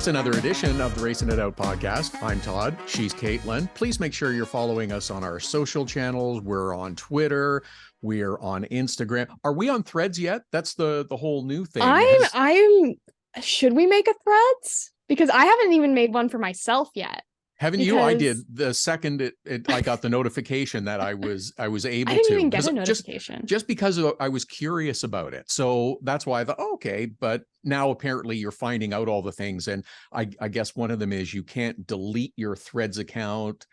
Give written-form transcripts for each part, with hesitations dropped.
It's another edition of the Racin It Out podcast. I'm Todd. She's Caitlin. Please make sure you're following us on our social channels. We're on Twitter. We're on Instagram. Are we on Threads yet? That's the whole new thing. Should we make a Threads? Because I haven't even made one for myself yet. Haven't you? I did. The second I got the notification that I was able to. I didn't even get a notification. Just because I was curious about it. So that's why I thought, okay, but now apparently you're finding out all the things. And I guess one of them is you can't delete your Threads account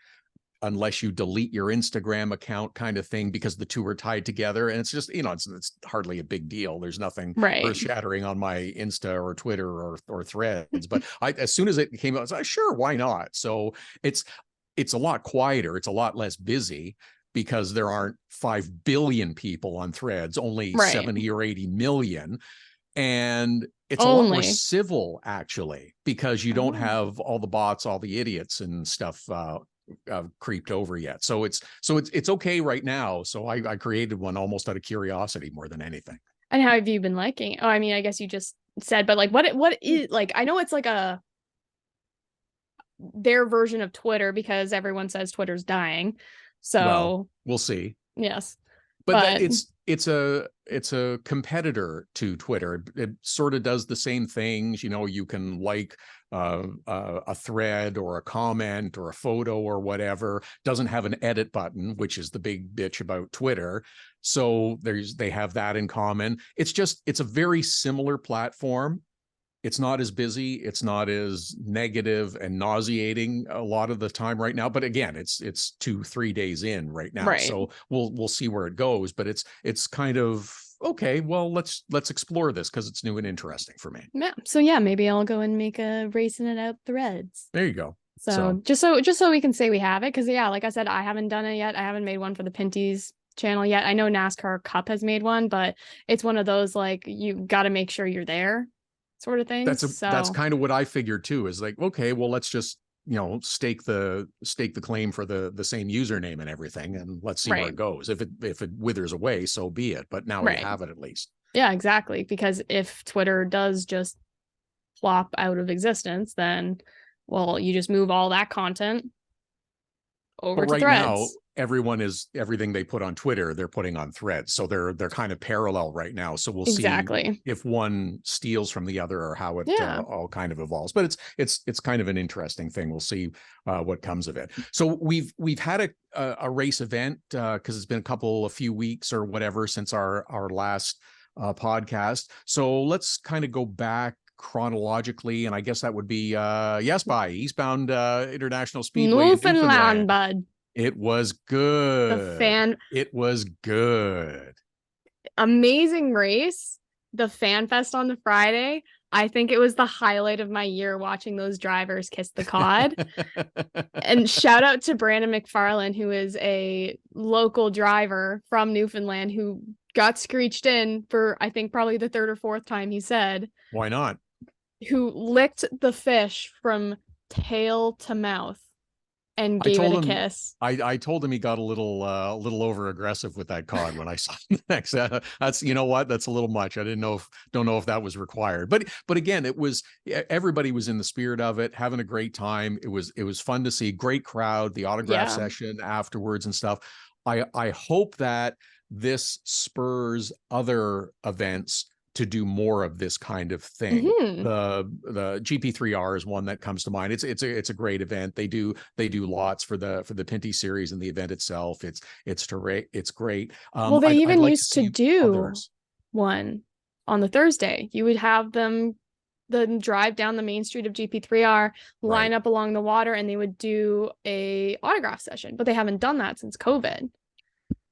unless you delete your Instagram account, kind of thing, because the two are tied together. And it's just, it's hardly a big deal. There's nothing earth shattering on my Insta or Twitter or Threads. But as soon as it came out, I was like, sure, why not? So it's a lot quieter. It's a lot less busy because there aren't 5 billion people on Threads, only 70 or 80 million. And it's a lot more civil, actually, because you don't have all the bots, all the idiots and stuff creeped over yet. So it's okay right now. So I created one almost out of curiosity more than anything. And how have you been liking it? Oh, I mean, I guess you just said, but like what is, like, I know it's like their version of Twitter because everyone says Twitter's dying. So we'll see. Yes. But it's a competitor to Twitter. It sort of does the same things. You can like a thread or a comment or a photo or whatever. Doesn't have an edit button, which is the big bitch about Twitter. So they have that in common. It's a very similar platform. It's not as busy. It's not as negative and nauseating a lot of the time right now. But again, it's 2-3 days in right now. So we'll see where it goes. But it's kind of okay. Well, let's explore this because it's new and interesting for me. Yeah. So yeah, maybe I'll go and make a Racin It Out Threads. There you go. So just so we can say we have it, because yeah, like I said, I haven't done it yet. I haven't made one for the Pinty's channel yet. I know NASCAR Cup has made one, but it's one of those like you got to make sure you're there sort of thing. That's kind of what I figured too, is like, okay, well, let's just stake the claim for the same username and everything, and let's see where it goes. If it withers away, so be it. But now we have it at least. Yeah, exactly. Because if Twitter does just plop out of existence, then you just move all that content over to Threads. Now, everything they put on Twitter, they're putting on Threads. So they're kind of parallel right now. So we'll see if one steals from the other or how it all kind of evolves. But it's kind of an interesting thing. We'll see what comes of it. So we've had a race event because it's been a few weeks or whatever since our last podcast. So let's kind of go back chronologically, and I guess that would be by Eastbound International Speedway, Newfoundland, bud. It was good. It was good. Amazing race. The Fan Fest on the Friday. I think it was the highlight of my year watching those drivers kiss the cod. And shout out to Brandon McFarland, who is a local driver from Newfoundland who got screeched in for, I think, probably the 3rd or 4th time, he said. Why not? Who licked the fish from tail to mouth and gave it a kiss. I told him he got a little over aggressive with that cod when I saw him next. That's that's a little much. I don't know if that was required, but again, everybody was in the spirit of it, having a great time. It was fun to see, great crowd, the autograph session afterwards and stuff. I hope that this spurs other events to do more of this kind of thing. The GP3R is one that comes to mind. It's a great event. They do lots for the Pinty series and the event itself. It's great. Well, they even used to do one on the Thursday. You would have them drive down the main street of GP3R, line up along the water, and they would do a autograph session. But they haven't done that since COVID.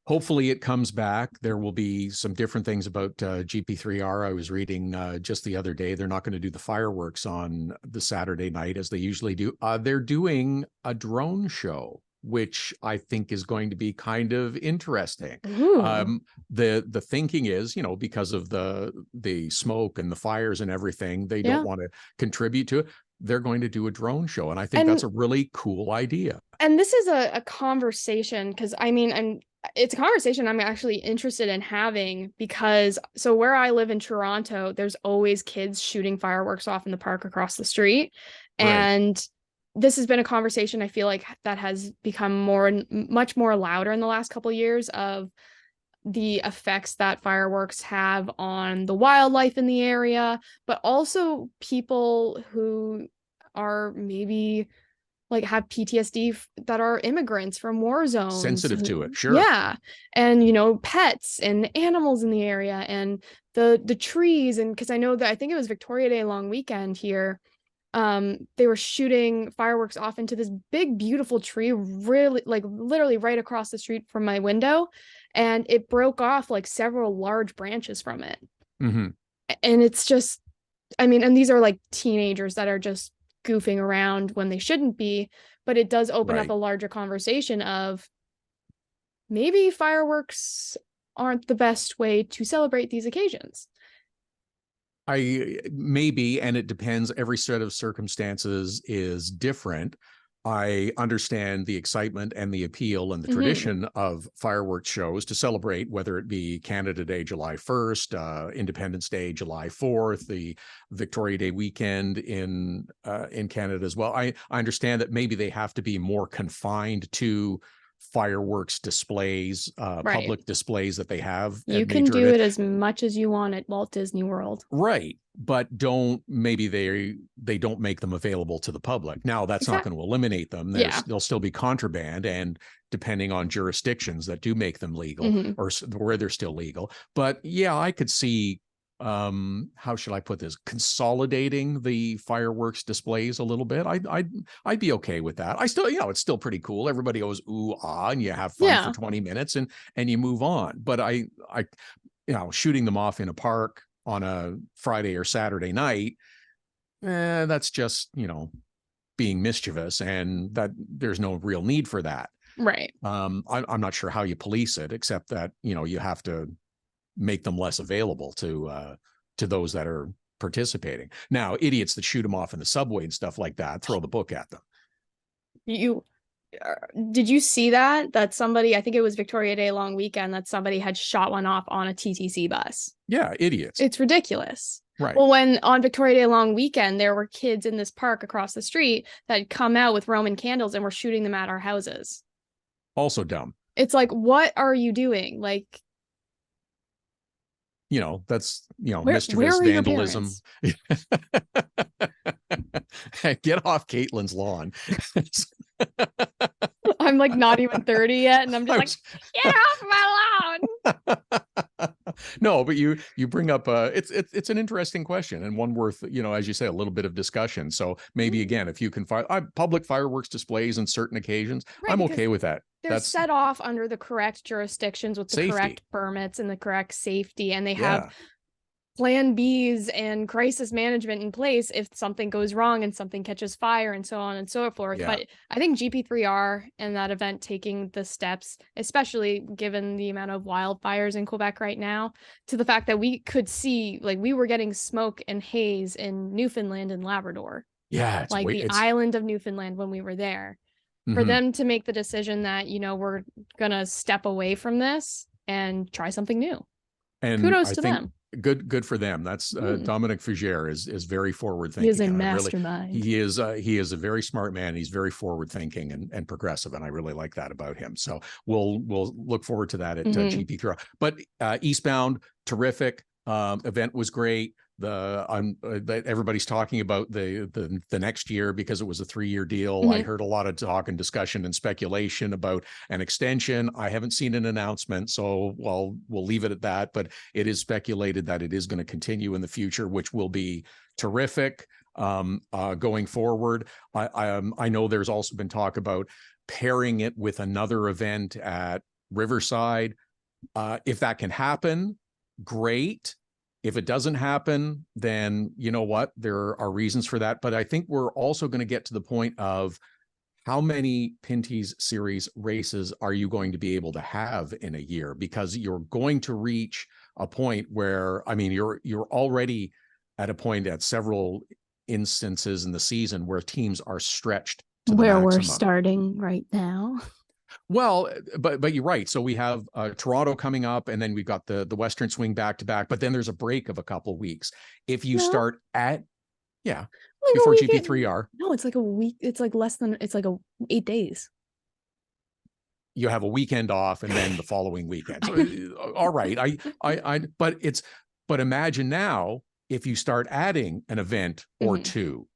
Hopefully it comes back. There will be some different things about GP3R. I was reading just the other day, they're not going to do the fireworks on the Saturday night as they usually do. They're doing a drone show, which I think is going to be kind of interesting. The thinking is, because of the smoke and the fires and everything, they don't want to contribute to it. They're going to do a drone show. And I think that's a really cool idea. And this is a conversation, because I mean, it's a conversation I'm actually interested in having, because so where I live in Toronto, there's always kids shooting fireworks off in the park across the street. Right. And this has been a conversation I feel like that has become much more louder in the last couple of years, of the effects that fireworks have on the wildlife in the area, but also people who are maybe like have PTSD that are immigrants from war zones. Sensitive to it. Sure. Yeah. And, pets and animals in the area and the trees. And because I know that I think it was Victoria Day long weekend here. They were shooting fireworks off into this big, beautiful tree, really like literally right across the street from my window. And it broke off like several large branches from it. Mm-hmm. And it's just, I mean, and these are like teenagers that are just goofing around when they shouldn't be, but it does open up a larger conversation of maybe fireworks aren't the best way to celebrate these occasions. Maybe, and it depends. Every set of circumstances is different. I understand the excitement and the appeal and the tradition of fireworks shows to celebrate, whether it be Canada Day, July 1st, Independence Day, July 4th, the Victoria Day weekend in Canada as well. I understand that maybe they have to be more confined to fireworks displays, public displays that they have. You can do it as much as you want at Walt Disney World. Right. But maybe they don't make them available to the public. Now, that's not going to eliminate them. They'll still be contraband, and depending on jurisdictions that do make them legal or where they're still legal. But yeah, I could see, how should I put this? Consolidating the fireworks displays a little bit. I'd be okay with that. I still, it's still pretty cool. Everybody goes ooh ah, and you have fun for 20 minutes and you move on. But I shooting them off in a park on a Friday or Saturday night, that's just, being mischievous, and that there's no real need for that. Right. I'm not sure how you police it, except that, you have to make them less available to those that are participating. Now, idiots that shoot them off in the subway and stuff like that, throw the book at them. Did you see that somebody, I think it was Victoria Day long weekend, that somebody had shot one off on a TTC bus? Yeah, idiots. It's ridiculous. Right. Well, when on Victoria Day long weekend, there were kids in this park across the street that had come out with Roman candles and were shooting them at our houses. Also dumb. It's like, what are you doing? Like, that's, mischievous vandalism. Get off Caitlin's lawn. I'm like not even 30 yet, and I'm just get off my lawn. No, but you bring up it's an interesting question, and one worth, as you say, a little bit of discussion. So maybe again, if you can find public fireworks displays on certain occasions, I'm okay with that. They're set off under the correct jurisdictions with the correct permits and the correct safety, and they have plan Bs and crisis management in place if something goes wrong and something catches fire and so on and so forth. But I think GP3R and that event taking the steps, especially given the amount of wildfires in Quebec right now, to the fact that we could see, like, we were getting smoke and haze in Newfoundland and Labrador. Yeah. Like the island of Newfoundland when we were there. For them to make the decision that, we're going to step away from this and try something new. And kudos to them. Good for them. That's Dominic Fougere is very forward thinking. He is a mastermind. He is a very smart man. He's very forward thinking and progressive, and I really like that about him. So we'll look forward to that at GP3R. But Eastbound, terrific. Event was great. Everybody's talking about the next year because it was a 3-year deal. I heard a lot of talk and discussion and speculation about an extension. I haven't seen an announcement, so we'll leave it at that. But it is speculated that it is going to continue in the future, which will be terrific going forward. I know there's also been talk about pairing it with another event at Riverside. If that can happen, great. If it doesn't happen, then you know what? There are reasons for that. But I think we're also going to get to the point of how many Pinty's series races are you going to be able to have in a year? Because you're going to reach a point where, I mean, you're already at a point at several instances in the season where teams are stretched to the maximum. We're starting right now. Well, but you're right. So we have Toronto coming up, and then we've got the Western Swing back to back. But then there's a break of a couple of weeks. If you No, start at yeah like a before weekend. GP3R, No, it's like a week. It's like less than. It's like 8 days. you have a weekend off, and then the following weekend. So, all right, but imagine now if you start adding an event or two,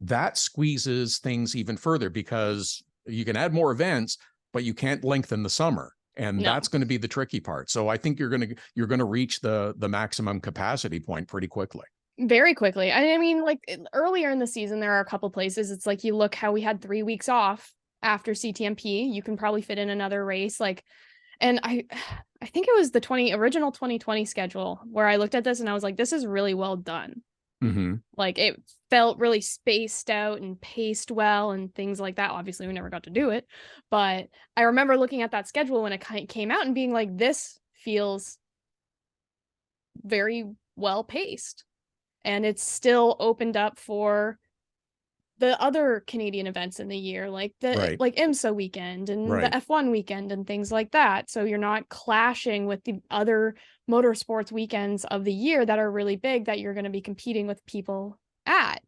that squeezes things even further because you can add more events, but you can't lengthen the summer. And No. that's going to be the tricky part. So I think you're going to reach the maximum capacity point pretty quickly. Very quickly. I mean, like earlier in the season, there are a couple places. It's like you look how we had 3 weeks off after CTMP. You can probably fit in another race. Like, and I think it was the original 2020 schedule where I looked at this and I was like, this is really well done. Like it felt really spaced out and paced well and things like that. Obviously, we never got to do it, but I remember looking at that schedule when it came out and being like, this feels very well paced. And it's still opened up for the other Canadian events in the year, like like IMSA weekend and the F1 weekend and things like that. So you're not clashing with the other motorsports weekends of the year that are really big that you're going to be competing with people at.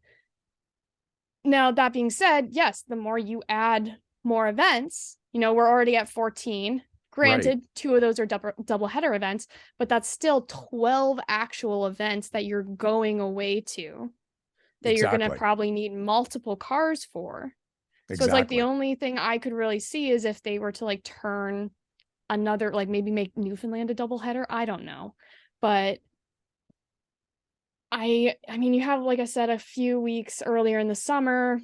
Now, that being said, yes, the more you add more events, we're already at 14. Granted, 2 of those are double header events, but that's still 12 actual events that you're going away to that you're going to probably need multiple cars for. So it's like the only thing I could really see is if they were to like turn another, like maybe make Newfoundland a double header. I don't know. But I mean, you have, like I said, a few weeks earlier in the summer,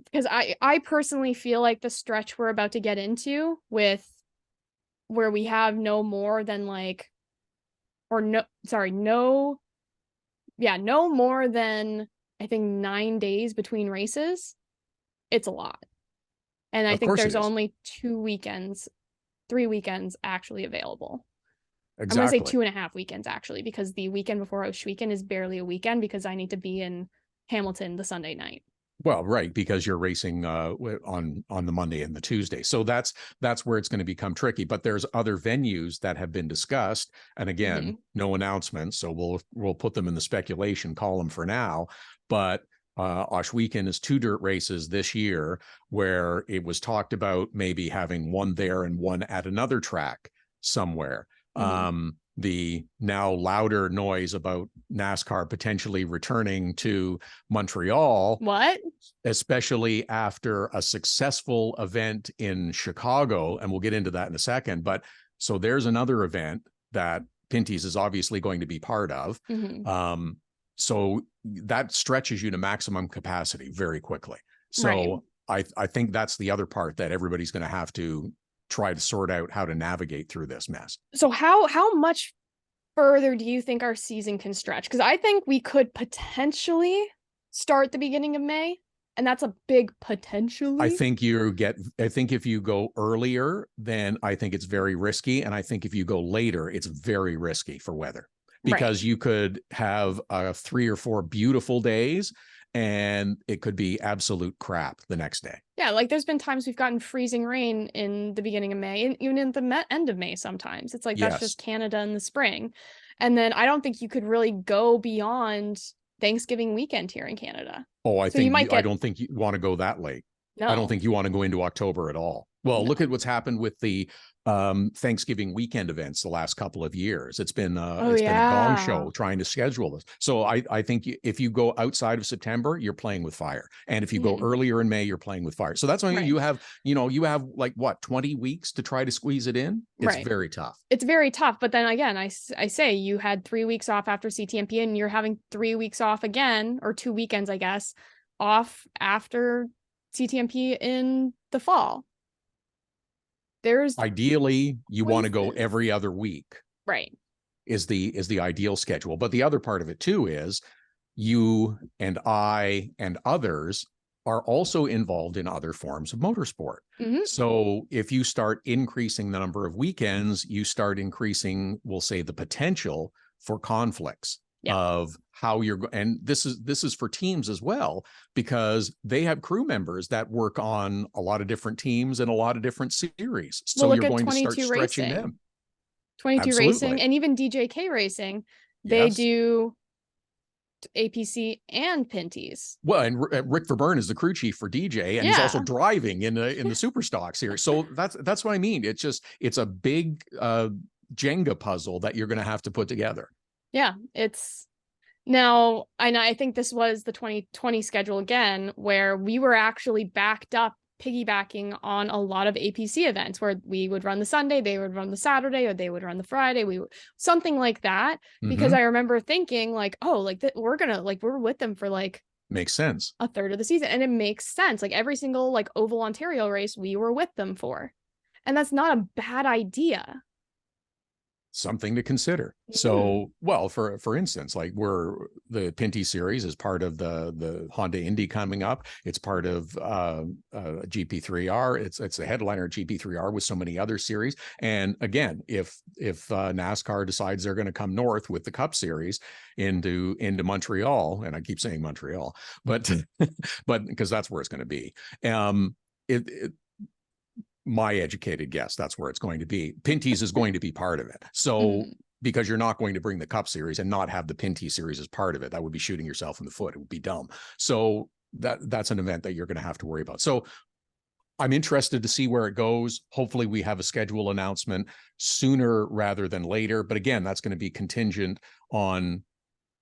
because I personally feel like the stretch we're about to get into with where we have no more than no more than I think 9 days between races. It's a lot. And I think there's only 3 weekends actually available. Exactly. I'm going to say 2.5 weekends actually, because the weekend before Oshweekend is barely a weekend because I need to be in Hamilton the Sunday night. Well, right, because you're racing on the Monday and the Tuesday. So that's where it's going to become tricky. But there's other venues that have been discussed. And again, no announcements. So we'll put them in the speculation column for now. But Oshweekend is 2 dirt races this year where it was talked about maybe having one there and one at another track somewhere. The now louder noise about NASCAR potentially returning to Montreal. What? Especially after a successful event in Chicago. And we'll get into that in a second. But so there's another event that Pinty's is obviously going to be part of. So that stretches you to maximum capacity very quickly. So I think that's the other part that everybody's going to have to try to sort out how to navigate through this mess. So how much further do you think our season can stretch? Because I think we could potentially start the beginning of May, and that's a big potentially. I think if you go earlier, then I think it's very risky. And I think if you go later, it's very risky for weather, because you could have 3 or 4 beautiful days and it could be absolute crap the next day. Yeah, like there's been times we've gotten freezing rain in the beginning of May, and even in the end of May sometimes. It's like that's just Canada in the spring. And then I don't think you could really go beyond Thanksgiving weekend here in Canada. Oh, I don't think you want to go that late. No. I don't think you want to go into October at all. Well, look at what's happened with the Thanksgiving weekend events the last couple of years. It's been been a gong show trying to schedule this. So I think if you go outside of September, you're playing with fire. And if you go earlier in May, you're playing with fire. So that's why you have like what, 20 weeks to try to squeeze it in. It's very tough. It's very tough. But then again, I say you had 3 weeks off after CTMP and you're having 3 weeks off again, or 2 weekends, I guess, off after CTMP in the fall. There's ideally you want to go every other week. Right. Is the ideal schedule. But the other part of it too is you and I and others are also involved in other forms of motorsport. So if you start increasing the number of weekends, you start increasing, we'll say, the potential for conflicts. Yeah. of how and this is for teams as well, because they have crew members that work on a lot of different teams and a lot of different series. So Well, look you're at going to start 22 stretching Racing. them. 22 Racing Absolutely. and even DJK Racing, they Yes. do APC and Pinties. Well, and Rick Verburn is the crew chief for DJ, and he's also Yeah. driving in the Super Stock series. So that's what I mean. It's a big Jenga puzzle that you're going to have to put together. Yeah, it's now, I think this was the 2020 schedule again, where we were actually backed up, piggybacking on a lot of APC events where we would run the Sunday, they would run the Saturday, or they would run the Friday. Something like that. Because I remember thinking like, oh, like that we're with them for like makes sense, a third of the season. And it makes sense. Like every single like Oval Ontario race we were with them for. And that's not a bad idea. Something to consider. So, well, for instance, like the Pinty series is part of the Honda Indy coming up. It's part of GP3R. It's the headliner GP3R with so many other series. And again, if NASCAR decides they're going to come north with the Cup Series into Montreal, and I keep saying Montreal, but because that's where it's going to be. My educated guess, that's where it's going to be. Pinty's is going to be part of it. So because you're not going to bring the Cup Series and not have the Pinty series as part of it, that would be shooting yourself in the foot. It would be dumb. So that's an event that you're going to have to worry about. So I'm interested to see where it goes. Hopefully we have a schedule announcement sooner rather than later. But again, that's going to be contingent on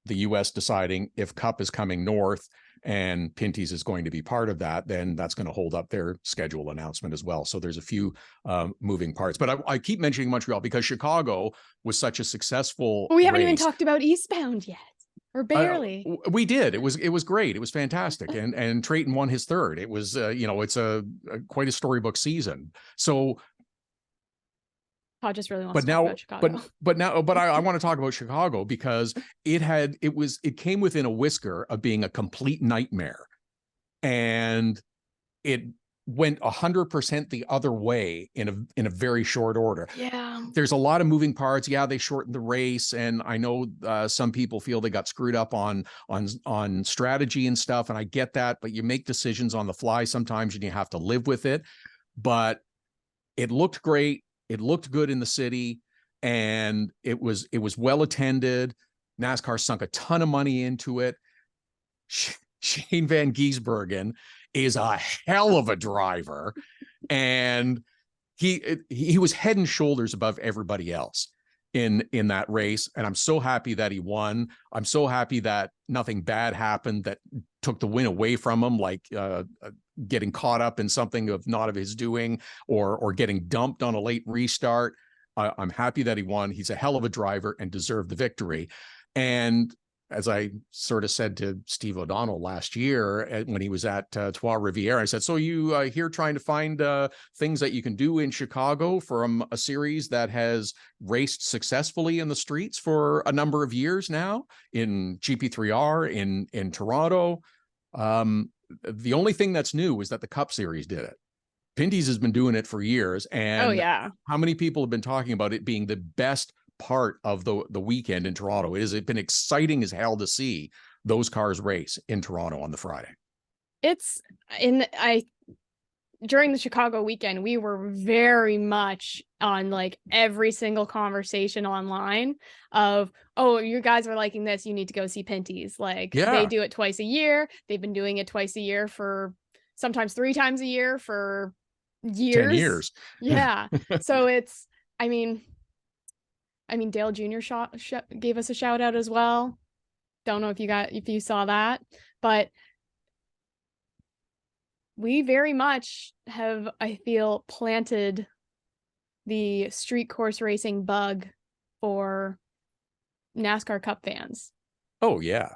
the US deciding if Cup is coming north and Pinty's is going to be part of that, then that's going to hold up their schedule announcement as well. So there's a few moving parts. But I keep mentioning Montreal because Chicago was such a successful we haven't race. even talked about Eastbound yet, or barely. We did. It was great. It was fantastic. And Trayton won his third. It was it's quite a storybook season. So Todd just really wants to talk about Chicago. But I want to talk about Chicago because it came within a whisker of being a complete nightmare, and it went 100% the other way in a very short order. Yeah, there's a lot of moving parts. Yeah, they shortened the race, and I know some people feel they got screwed up on strategy and stuff, and I get that. But you make decisions on the fly sometimes, and you have to live with it. But it looked great. It looked good in the city, and it was well attended. NASCAR sunk a ton of money into it. Shane Van Gisbergen is a hell of a driver, and he was head and shoulders above everybody else in that race. And I'm so happy that he won. I'm so happy that nothing bad happened that took the win away from him, like getting caught up in something not of his doing, or getting dumped on a late restart. I'm happy that he won. He's a hell of a driver and deserved the victory. And as I sort of said to Steve O'Donnell last year when he was at Trois Rivières, I said, so you here trying to find things that you can do in Chicago from a series that has raced successfully in the streets for a number of years now, in GP3R, in Toronto. The only thing that's new is that the Cup Series did it. Pinty's has been doing it for years. And how many people have been talking about it being the best part of the weekend in Toronto? It's been exciting as hell to see those cars race in Toronto on the Friday. During the Chicago weekend, we were very much on like every single conversation online of, oh, you guys are liking this, you need to go see Pinty's. Like they do it twice a year. They've been doing it twice a year for sometimes 3 times a year for years. 10 years. Yeah. So it's, I mean, Dale Jr. gave us a shout out as well. Don't know if you saw that, but we very much have, I feel, planted the street course racing bug for NASCAR Cup fans. Oh yeah.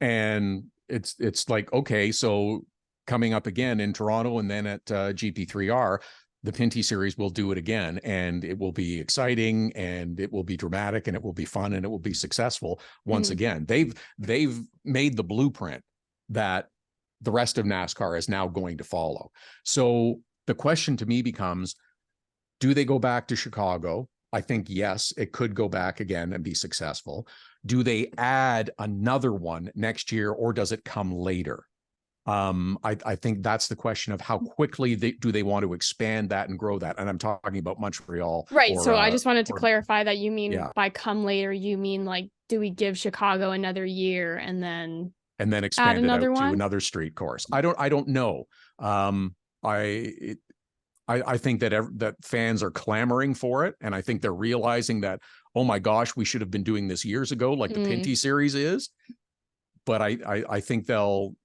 And it's like, okay, so coming up again in Toronto and then at GP3R, the Pinty series will do it again, and it will be exciting, and it will be dramatic, and it will be fun, and it will be successful once again. They've made the blueprint that the rest of NASCAR is now going to follow. So the question to me becomes, do they go back to Chicago? I think yes, it could go back again and be successful. Do they add another one next year, or does it come later? I think that's the question of how quickly do they want to expand that and grow that. And I'm talking about Montreal. Right. So I just wanted to or- clarify that you mean Yeah. by come later, you mean like, do we give Chicago another year and then expand it out another to one? another street course? I don't know. I think that that fans are clamoring for it, and I think they're realizing that, oh my gosh, we should have been doing this years ago, like the Pinty series is. But I think they'll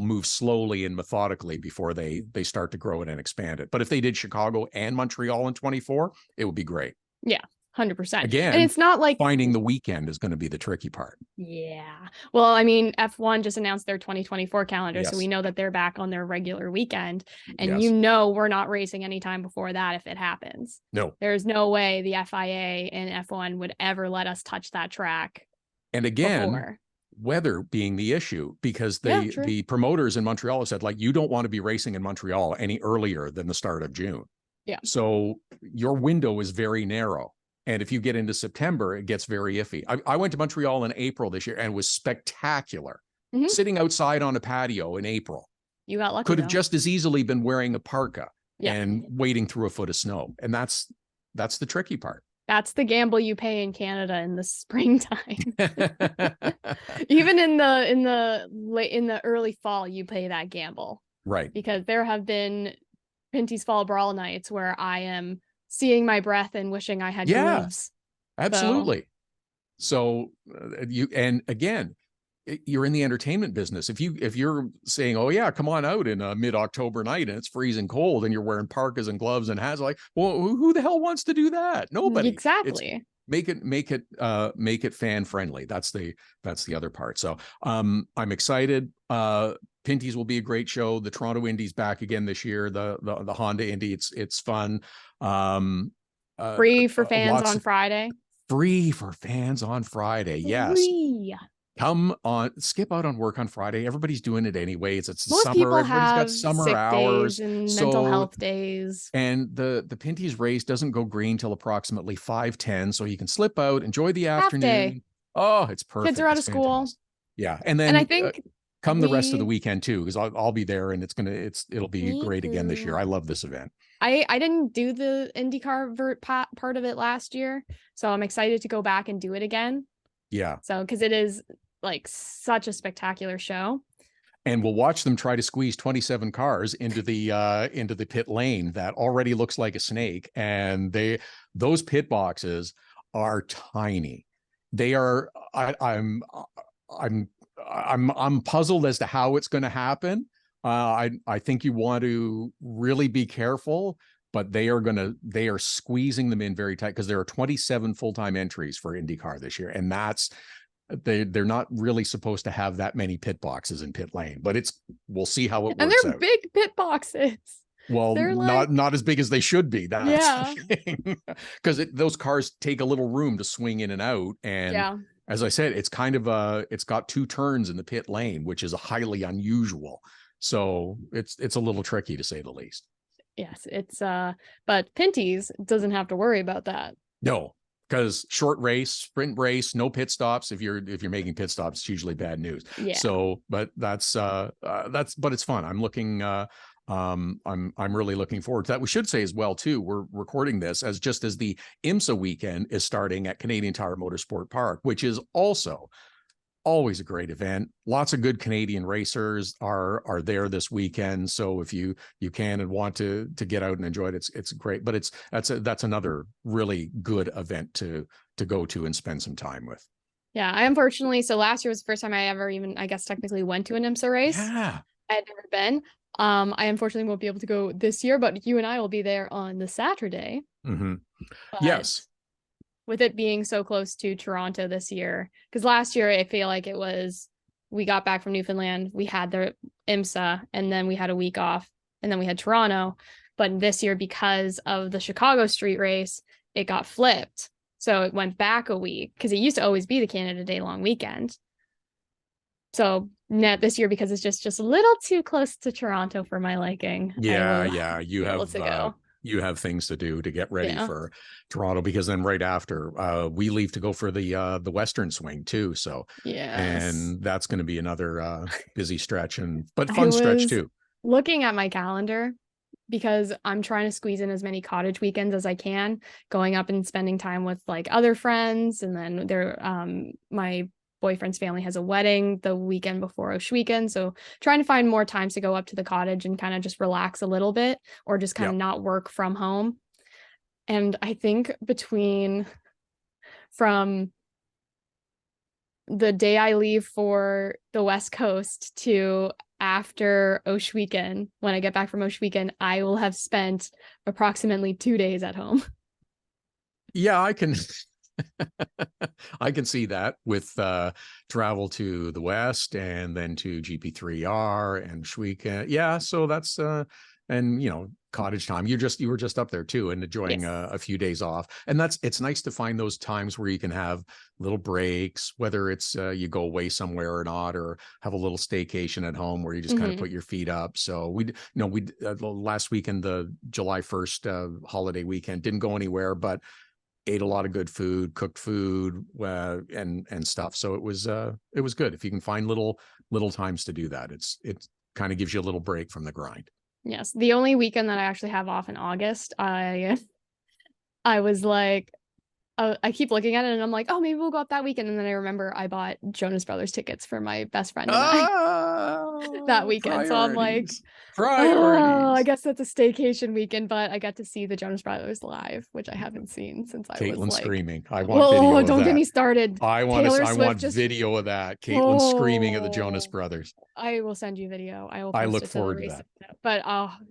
move slowly and methodically before they start to grow it and expand it. But if they did Chicago and Montreal in 24, it would be great. Yeah, 100%. Again, and it's not like finding the weekend is going to be the tricky part. Yeah. Well, I mean, F1 just announced their 2024 calendar, Yes. so we know that they're back on their regular weekend. And Yes. you know we're not racing anytime before that if it happens. No. There's no way the FIA and F1 would ever let us touch that track. And again, before. Weather being the issue, because the promoters in Montreal have said, like, you don't want to be racing in Montreal any earlier than the start of June. Yeah. So your window is very narrow. And if you get into September, it gets very iffy. I went to Montreal in April this year and was spectacular. Sitting outside on a patio in April. You got lucky. Could have just as easily been wearing a parka Yeah. and wading through a foot of snow. And that's the tricky part. That's the gamble you pay in Canada in the springtime. Even in the early fall, you pay that gamble. Right. Because there have been Pinty's Fall Brawl nights where I am seeing my breath and wishing I had gloves. Absolutely. So and again, you're in the entertainment business. If you're saying, oh yeah, come on out in a mid-October night and it's freezing cold and you're wearing parkas and gloves and hats, like, well, who the hell wants to do that? Nobody. Exactly. Make it fan friendly. That's the other part. So I'm excited. Pinty's will be a great show. The Toronto Indy's back again this year. The Honda Indy, it's fun. Free for fans on Friday. Free for fans on Friday. Yes. Free. Come on, skip out on work on Friday. Everybody's doing it anyways. It's Most summer. people Everybody's have got summer sick hours days and mental health days. And the Pinty's race doesn't go green till approximately 5:10, so you can slip out, enjoy the afternoon. Day. Oh, it's perfect. Kids are out of school. Yeah, and then I think come the rest of the weekend too, because I'll be there, and it'll be great again this year. I love this event. I didn't do the IndyCar part of it last year, so I'm excited to go back and do it again. Yeah. So because it is like such a spectacular show. And we'll watch them try to squeeze 27 cars into the pit lane that already looks like a snake. And those pit boxes are tiny. They are. I'm puzzled as to how it's going to happen. I think you want to really be careful, but they are squeezing them in very tight, because there are 27 full-time entries for IndyCar this year, and they're not really supposed to have that many pit boxes in pit lane, but we'll see how it works out. And they're big pit boxes. Well, they're not as big as they should be. That's the thing. Because those cars take a little room to swing in and out. And as I said, it's kind of it's got 2 turns in the pit lane, which is highly unusual. So it's a little tricky, to say the least. Yes, it's but Pinty's doesn't have to worry about that. No. Because short race, sprint race, no pit stops. If you're making pit stops, it's usually bad news. Yeah. So, but but it's fun. I'm really looking forward to that. We should say as well too, we're recording this as the IMSA weekend is starting at Canadian Tire Motorsport Park, which is also always a great event. Lots of good Canadian racers are there this weekend. So if you can and want to get out and enjoy it, it's great. But that's another really good event to go to and spend some time with. Yeah, I unfortunately, so last year was the first time I ever even, I guess, technically went to an IMSA race. Yeah. I had never been. I unfortunately won't be able to go this year, but you and I will be there on the Saturday. Mm-hmm. Yes. With it being so close to Toronto this year, because last year I feel like we got back from Newfoundland, we had the IMSA, and then we had a week off, and then we had Toronto. But this year, because of the Chicago street race, it got flipped. So it went back a week, because it used to always be the Canada Day long weekend. So this year, because it's just a little too close to Toronto for my liking. Yeah. You you have things to do to get ready Yeah. for Toronto, because then right after we leave to go for the Western swing too. So, Yes. and that's going to be another busy stretch but I fun stretch was too. looking at my calendar because I'm trying to squeeze in as many cottage weekends as I can, going up and spending time with like other friends. And then my boyfriend's family has a wedding the weekend before Osh weekend. So trying to find more times to go up to the cottage and kind of just relax a little bit, or just kind of not work from home. And I think from the day I leave for the West Coast to after Osh weekend, when I get back from Osh weekend, I will have spent approximately 2 days at home. Yeah, I can I can see that with travel to the West and then to GP3R and Schweek. Yeah, so that's and cottage time. You were just up there too and enjoying Yes. a few days off. And it's nice to find those times where you can have little breaks, whether it's you go away somewhere or not, or have a little staycation at home where you just kind of put your feet up. So we last weekend, the July 1st holiday weekend, didn't go anywhere, but ate a lot of good food, cooked food, and stuff. So it was good. If you can find little times to do that, it kind of gives you a little break from the grind. Yes. The only weekend that I actually have off in August, I was like, I keep looking at it and I'm like, oh, maybe we'll go up that weekend. And then I remember I bought Jonas Brothers tickets for my best friend and I that weekend. So I'm like, oh, I guess that's a staycation weekend, but I got to see the Jonas Brothers live, which I haven't seen since I was Caitlin like screaming. I want video of don't that. get me started. I want video of that. Caitlin screaming at the Jonas Brothers. I will send you video. I look forward to that. But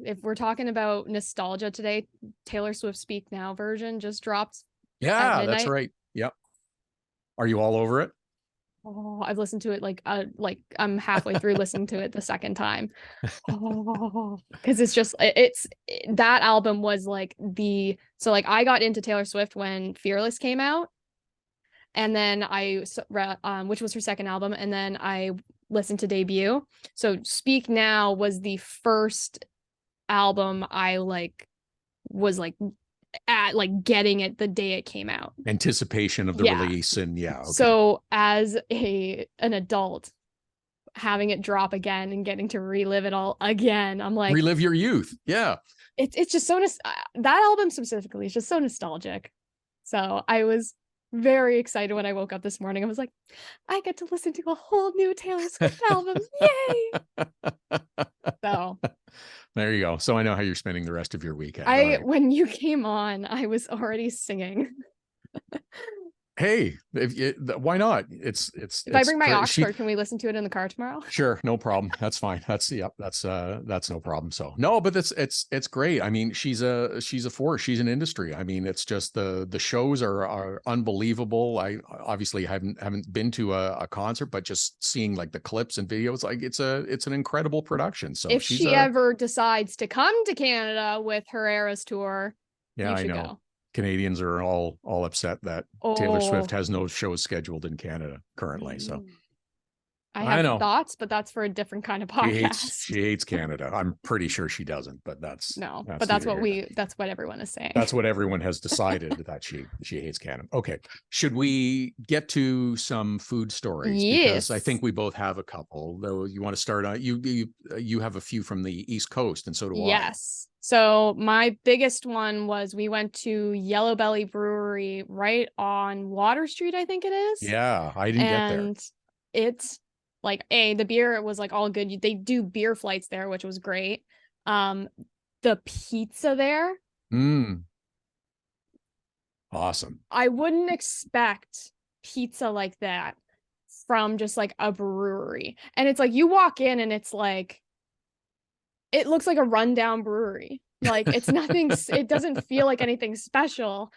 if we're talking about nostalgia today, Taylor Swift Speak Now version just dropped. Yeah, that's right. Yep. Are you all over it? Oh, I've listened to it like I'm halfway through listening to it the second time. Oh, because that album was like I got into Taylor Swift when Fearless came out, and then which was her second album, and then I listened to Debut. So Speak Now was the first album I was at getting it the day it came out. Anticipation of the release, and okay. So as an adult, having it drop again and getting to relive it all again, I'm like, relive your youth. Yeah. It's just so that album specifically is just so nostalgic. So I was very excited when I woke up this morning. I was like, I get to listen to a whole new Taylor Swift album. Yay! So there you go. So I know how you're spending the rest of your weekend. When you came on, I was already singing. Hey, why not? If I bring my aux cord, can we listen to it in the car tomorrow? Sure, no problem. That's fine. That's no problem. So no, but it's great. I mean, she's a force. She's an industry. I mean, it's just the shows are unbelievable. I obviously haven't been to a concert, but just seeing like the clips and videos, like it's an incredible production. So if she ever decides to come to Canada with her Eras tour, yeah, I know. Go. Canadians are all upset that Taylor Swift has no shows scheduled in Canada currently. So I have thoughts, but that's for a different kind of podcast. She hates Canada. I'm pretty sure she doesn't, but that's what everyone is saying. That's what everyone has decided, that she hates Canada. Okay. Should we get to some food stories? Yes. Because I think we both have a couple. Though you want to start on you have a few from the East Coast, and so do I. Yes. So my biggest one was we went to Yellow Belly Brewery right on Water Street, I think it is. Yeah, I didn't get there. And it's like the beer was like all good. They do beer flights there, which was great. The pizza there. Awesome. I wouldn't expect pizza like that from just like a brewery. And it's like you walk in and it's like it looks like a rundown brewery. Like it's nothing, it doesn't feel like anything special.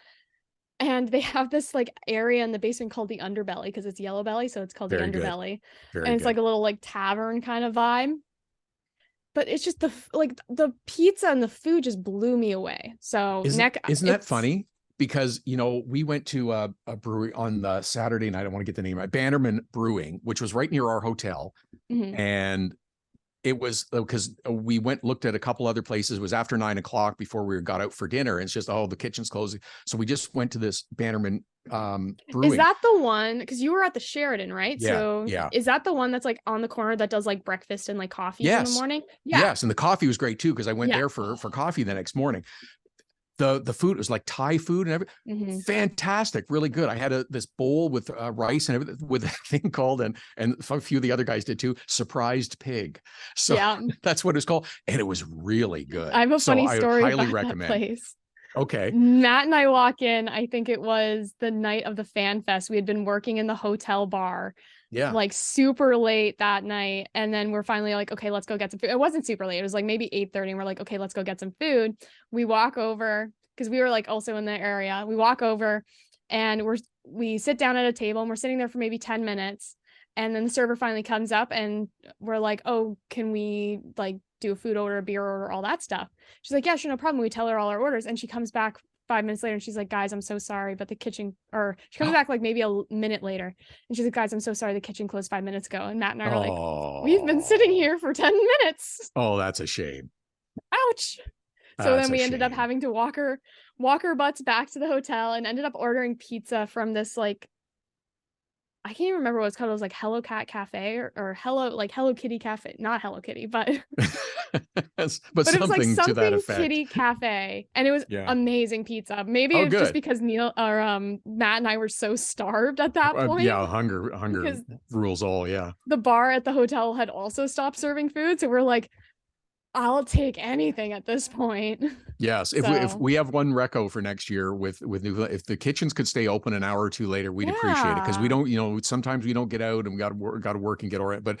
And they have this like area in the basement called the Underbelly because it's Yellow Belly. So it's called the Underbelly. And it's like a little like tavern kind of vibe. But it's just the pizza and the food just blew me away. So isn't that funny? Because, we went to a brewery on the Saturday night. I don't want to get the name right. Bannerman Brewing, which was right near our hotel. Mm-hmm. And It was because we looked at a couple other places. It was after 9 o'clock before we got out for dinner. And it's just, oh, the kitchen's closing. So we just went to this Bannerman Is Brewing. that the one? Because you were at the Sheridan, right? Yeah, So yeah. is that the one that's like on the corner that does like breakfast and like coffees in the Yes. morning? Yeah. Yes. And the coffee was great too, because I went Yeah. there for coffee the next morning. The food was like Thai food and everything. Fantastic, really good. I had this bowl with rice and everything, with a thing called, and a few of the other guys did too, surprised pig. So Yeah. that's what it's called, and it was really good. I have a funny I story highly about recommend. that place. Okay. Matt and I walk in, I think it was the night of the fan fest. We had been working in the hotel bar. Yeah. Like super late that night. And then we're finally like, okay, let's go get some food. It wasn't super late. It was like maybe 8:30. And we're like, okay, let's go get some food. We walk over because we were like also in the area. We walk over and we sit down at a table and we're sitting there for maybe 10 minutes. And then the server finally comes up and we're like, oh, can we like do a food order, a beer order, all that stuff? She's like, yeah, sure, no problem. We tell her all our orders. And she comes back 5 minutes later and she's like, guys, I'm so sorry, but the kitchen, or she comes back like maybe a minute later and she's like, guys, I'm so sorry, the kitchen closed 5 minutes ago. And Matt and I are like, we've been sitting here for 10 minutes. Oh, that's a shame. Ouch. So then we ended up having to walk our butts back to the hotel and ended up ordering pizza from this like, I can't even remember what it's called. It was like Hello Cat Cafe or Hello Kitty Cafe, not Hello Kitty, but but it was like something to that effect. Kitty Cafe, and it was amazing pizza. Maybe it was just because Matt and I were so starved at that point. Yeah, hunger rules all. Yeah, the bar at the hotel had also stopped serving food, so we're like, I'll take anything at this point. Yes, if we have one reco for next year with Newfoundland, if the kitchens could stay open an hour or two later, we'd appreciate it, because we don't, sometimes we don't get out and we got to work and get all right. But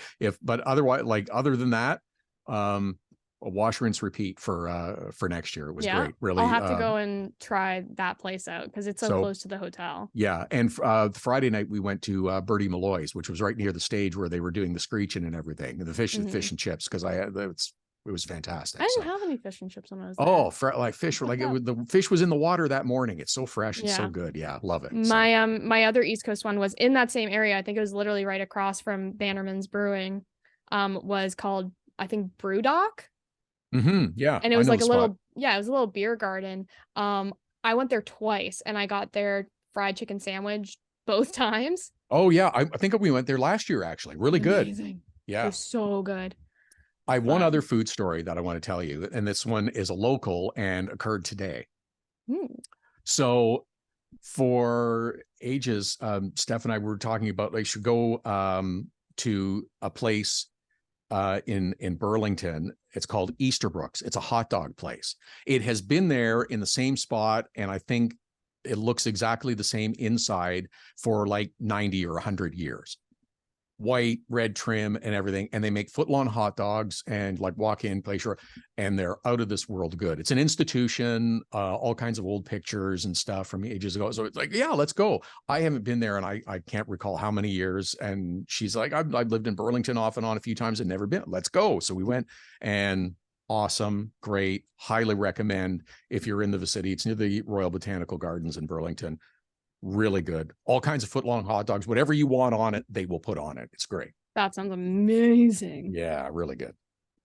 otherwise, like other than that, a wash, rinse, repeat for next year. It was great. Really, I'll have to go and try that place out because it's so close to the hotel. Yeah, and Friday night we went to Bertie Malloy's, which was right near the stage where they were doing the screeching and everything, the fish and chips, because it was fantastic. I didn't have any fish and chips when I was there. Oh, like fish, like the fish was in the water that morning. It's so fresh and so good. Yeah, love it. My other East Coast one was in that same area. I think it was literally right across from Bannerman's Brewing. Was called, I think, Brewdock. Yeah, and it was like it was a little beer garden. I went there twice and I got their fried chicken sandwich both times. Oh yeah, I think we went there last year actually. Really good. Yeah, it was so good. I have one other food story that I want to tell you, and this one is a local and occurred today. So for ages, Steph and I were talking about like should go to a place in Burlington. It's called Easterbrooks. It's a hot dog place. It has been there in the same spot, and I think it looks exactly the same inside for like 90 or 100 years. White, red trim and everything. And they make foot-long hot dogs and like walk-in place, and they're out of this world good. It's an institution, all kinds of old pictures and stuff from ages ago. So it's like, yeah, let's go. I haven't been there and I can't recall how many years. And she's like, I've lived in Burlington off and on a few times and never been. Let's go. So we went, and awesome, great, highly recommend if you're in the vicinity. It's near the Royal Botanical Gardens in Burlington. Really good. All kinds of foot-long hot dogs, whatever you want on it, they will put on it. It's great. That sounds amazing. Yeah, really good.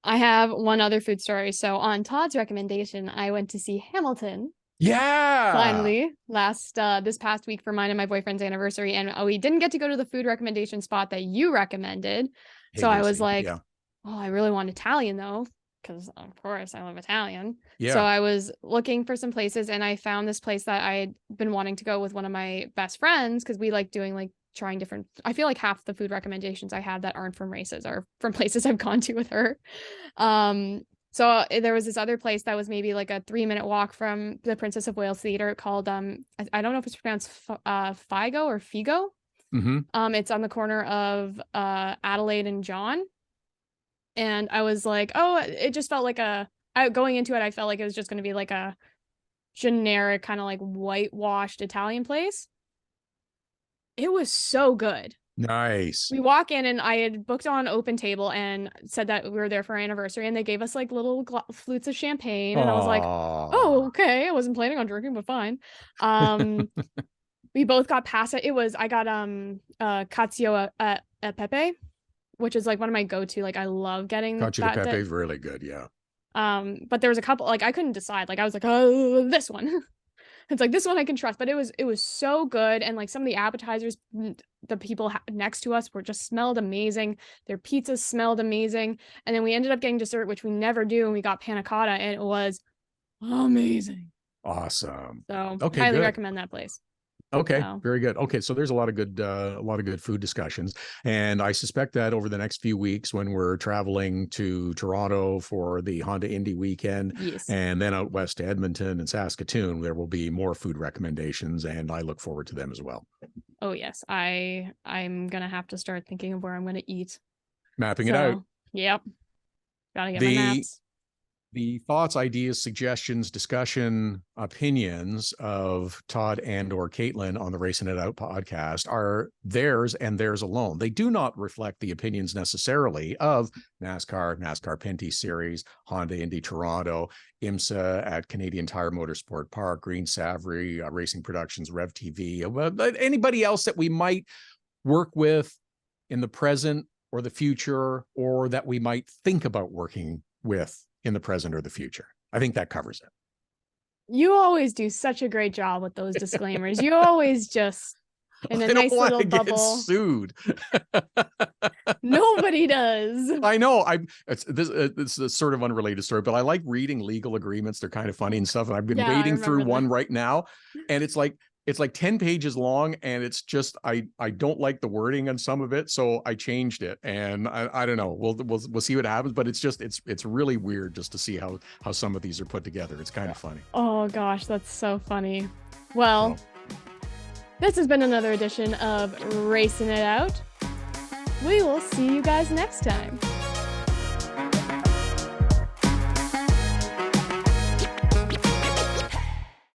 I have one other food story. So on Todd's recommendation, I went to see Hamilton. Yeah. Finally, this past week for mine and my boyfriend's anniversary. And we didn't get to go to the food recommendation spot that you recommended. So I was like, oh, I really want Italian though, because of course I love Italian. Yeah. So I was looking for some places and I found this place that I had been wanting to go with one of my best friends, because we like doing like trying different, I feel like half the food recommendations I have that aren't from races are from places I've gone to with her. So there was this other place that was maybe like a 3-minute walk from the Princess of Wales Theater called, I don't know if it's pronounced Figo or Figo. It's on the corner of Adelaide and John. And I was like, oh, it just felt like going into it, I felt like it was just going to be like a generic kind of like whitewashed Italian place. It was so good. Nice. We walk in and I had booked on Open Table and said that we were there for our anniversary, and they gave us like little flutes of champagne. And I was like, oh, okay. I wasn't planning on drinking, but fine. We both got pasta. I got Cacio e pepe. which is like one of my go-to. Like I love getting Cacio that. de Pepe is really good. Yeah. But there was a couple, like I couldn't decide. Like I was like, oh, this one. It's like this one I can trust, but it was so good. And like some of the appetizers, the people next to us were just smelled amazing. Their pizzas smelled amazing. And then we ended up getting dessert, which we never do. And we got panna cotta and it was amazing. Awesome. So Okay, highly good. recommend that place. Okay, So. very good. Okay, so there's a lot of good food discussions, and I suspect that over the next few weeks, when we're traveling to Toronto for the Honda Indy weekend, Yes. and then out west to Edmonton and Saskatoon, there will be more food recommendations, and I look forward to them as well. Oh yes, I'm gonna have to start thinking of where I'm gonna eat. Mapping it out. Yep, gotta get my maps. The thoughts, ideas, suggestions, discussion, opinions of Todd and or Caitlin on the Racin It Out podcast are theirs and theirs alone. They do not reflect the opinions necessarily of NASCAR, NASCAR Pinty Series, Honda Indy Toronto, IMSA at Canadian Tire Motorsport Park, Green Savory, Racing Productions, Rev TV, anybody else that we might work with in the present or the future, or that we might think about working with in the present or the future. I think that covers it. You always do such a great job with those disclaimers. You always just in a nice little bubble. Get sued. Nobody does. I know. It's a sort of unrelated story, but I like reading legal agreements. They're kind of funny and stuff. And I've been wading through one right now, and it's like 10 pages long, and it's just I don't like the wording on some of it, so I changed it, and I don't know. We'll see what happens, but it's really weird just to see how some of these are put together. It's kind of funny. Oh gosh, that's so funny. Well, this has been another edition of Racin' It Out. We will see you guys next time.